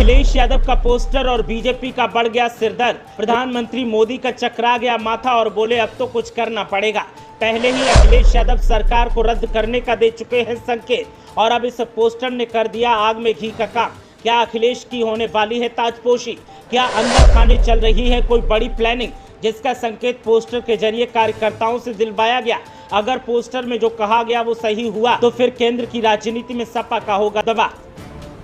अखिलेश यादव का पोस्टर और बीजेपी का बढ़ गया सिरदर्द। प्रधानमंत्री मोदी का चकरा गया माथा और बोले अब तो कुछ करना पड़ेगा। पहले ही अखिलेश यादव सरकार को रद्द करने का दे चुके हैं संकेत और अब इस पोस्टर ने कर दिया आग में घी का काम। क्या अखिलेश की होने वाली है ताजपोशी? क्या अंदर खाने चल रही है कोई बड़ी प्लानिंग जिसका संकेत पोस्टर के जरिए कार्यकर्ताओं से दिलवाया गया? अगर पोस्टर में जो कहा गया वो सही हुआ तो फिर केंद्र की राजनीति में सपा का होगा दबा।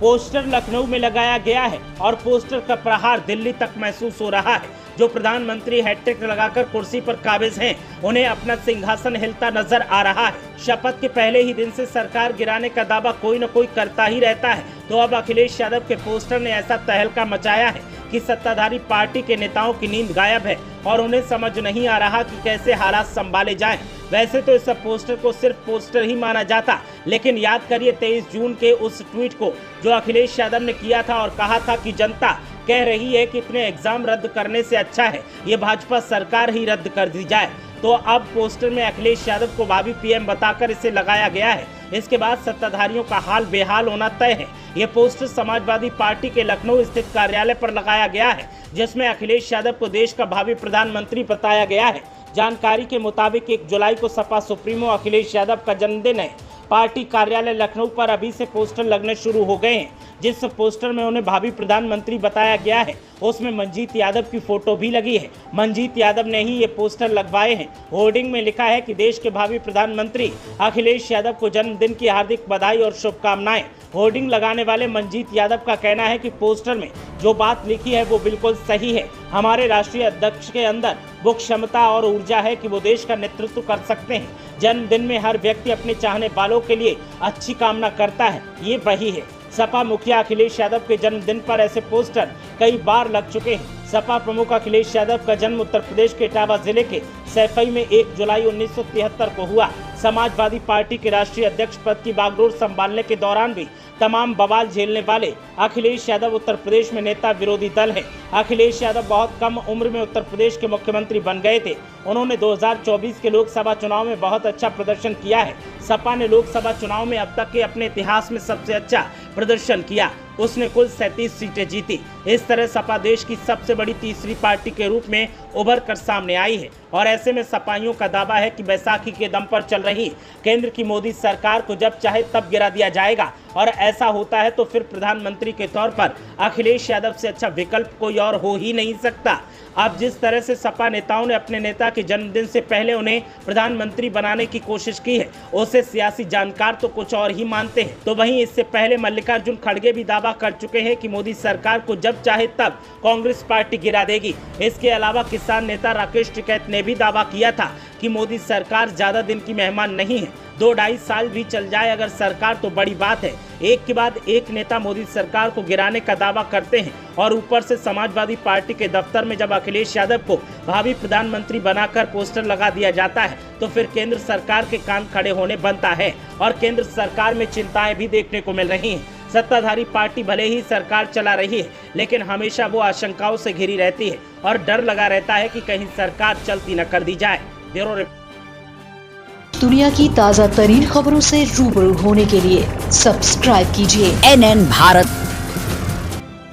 पोस्टर लखनऊ में लगाया गया है और पोस्टर का प्रहार दिल्ली तक महसूस हो रहा है। जो प्रधानमंत्री हैट्रिक लगाकर कुर्सी पर काबिज हैं, उन्हें अपना सिंहासन हिलता नजर आ रहा है। शपथ के पहले ही दिन से सरकार गिराने का दावा कोई न कोई करता ही रहता है, तो अब अखिलेश यादव के पोस्टर ने ऐसा तहलका मचाया है कि सत्ताधारी पार्टी के नेताओं की नींद गायब है और उन्हें समझ नहीं आ रहा कि कैसे हालात संभाले जाएं। वैसे तो इस पोस्टर को सिर्फ पोस्टर ही माना जाता, लेकिन याद करिए 23 जून के उस ट्वीट को जो अखिलेश यादव ने किया था और कहा था कि जनता कह रही है कि इतने एग्जाम रद्द करने से अच्छा है ये भाजपा सरकार ही रद्द कर दी जाए। तो अब पोस्टर में अखिलेश यादव को भावी पीएम बताकर इसे लगाया गया है। इसके बाद सत्ताधारियों का हाल बेहाल होना तय है। ये पोस्टर समाजवादी पार्टी के लखनऊ स्थित कार्यालय पर लगाया गया है, जिसमें अखिलेश यादव को देश का भावी प्रधानमंत्री बताया गया है। जानकारी के मुताबिक 1 जुलाई को सपा सुप्रीमो अखिलेश यादव का जन्मदिन है। पार्टी कार्यालय लखनऊ पर अभी से पोस्टर लगने शुरू हो गए हैं। जिस पोस्टर में उन्हें भावी प्रधानमंत्री बताया गया है उसमें मंजीत यादव की फोटो भी लगी है। मंजीत यादव ने ही ये पोस्टर लगवाए हैं। होर्डिंग में लिखा है कि देश के भावी प्रधानमंत्री अखिलेश यादव को जन्मदिन की हार्दिक बधाई और शुभकामनाएं। होर्डिंग लगाने वाले मंजीत यादव का कहना है कि पोस्टर में जो बात लिखी है वो बिल्कुल सही है। हमारे राष्ट्रीय अध्यक्ष के अंदर वो क्षमता और ऊर्जा है कि वो देश का नेतृत्व कर सकते हैं। जन्मदिन में हर व्यक्ति अपने चाहने वालों के लिए अच्छी कामना करता है, ये वही है। सपा मुखिया अखिलेश यादव के जन्मदिन पर ऐसे पोस्टर कई बार लग चुके हैं। सपा प्रमुख अखिलेश यादव का जन्म उत्तर प्रदेश के इटावा जिले के सैफई में 1 जुलाई 1973 को हुआ। समाजवादी पार्टी के राष्ट्रीय अध्यक्ष पद की बागडोर संभालने के दौरान भी तमाम बवाल झेलने वाले अखिलेश यादव उत्तर प्रदेश में नेता विरोधी दल है। अखिलेश यादव बहुत कम उम्र में उत्तर प्रदेश के मुख्यमंत्री बन गए थे। उन्होंने 2024 के लोकसभा चुनाव में बहुत अच्छा प्रदर्शन किया है। सपा ने लोकसभा चुनाव में अब तक के अपने इतिहास में सबसे अच्छा प्रदर्शन किया। उसने कुल 37 सीटें जीती। इस तरह सपा देश की सबसे बड़ी तीसरी पार्टी के रूप में उभर कर सामने आई है और ऐसे में सपाइयों का दावा है कि बैसाखी के दम पर चल रही केंद्र की मोदी सरकार को जब चाहे तब गिरा दिया जाएगा और ऐसा होता है तो फिर प्रधानमंत्री के तौर पर अखिलेश यादव से अच्छा विकल्प कोई और हो ही नहीं सकता। अब जिस तरह से सपा नेताओं ने अपने नेता के जन्मदिन से पहले उन्हें प्रधानमंत्री बनाने की कोशिश की है, उसे सियासी जानकार तो कुछ और ही मानते हैं। तो वहीं इससे पहले मल्लिकार्जुन खड़गे भी दावा कर चुके हैं कि मोदी सरकार को जब चाहे तब कांग्रेस पार्टी गिरा देगी। इसके अलावा किसान नेता राकेश टिकैत ने भी दावा किया था कि मोदी सरकार ज्यादा दिन की मेहमान नहीं है। 2-2.5 साल भी चल जाए अगर सरकार तो बड़ी बात है। एक के बाद एक नेता मोदी सरकार को गिराने का दावा करते हैं और ऊपर से समाजवादी पार्टी के दफ्तर में जब अखिलेश यादव को भावी प्रधानमंत्री बनाकर पोस्टर लगा दिया जाता है तो फिर केंद्र सरकार के कान खड़े होने बनता है और केंद्र सरकार में चिंताएं भी देखने को मिल रही हैं। सत्ताधारी पार्टी भले ही सरकार चला रही है, लेकिन हमेशा वो आशंकाओं से घिरी रहती है और डर लगा रहता है कि कहीं सरकार चलती न कर दी जाए। Bureau report. दुनिया की ताज़ा तरीन खबरों से रूबरू होने के लिए सब्सक्राइब कीजिए NN भारत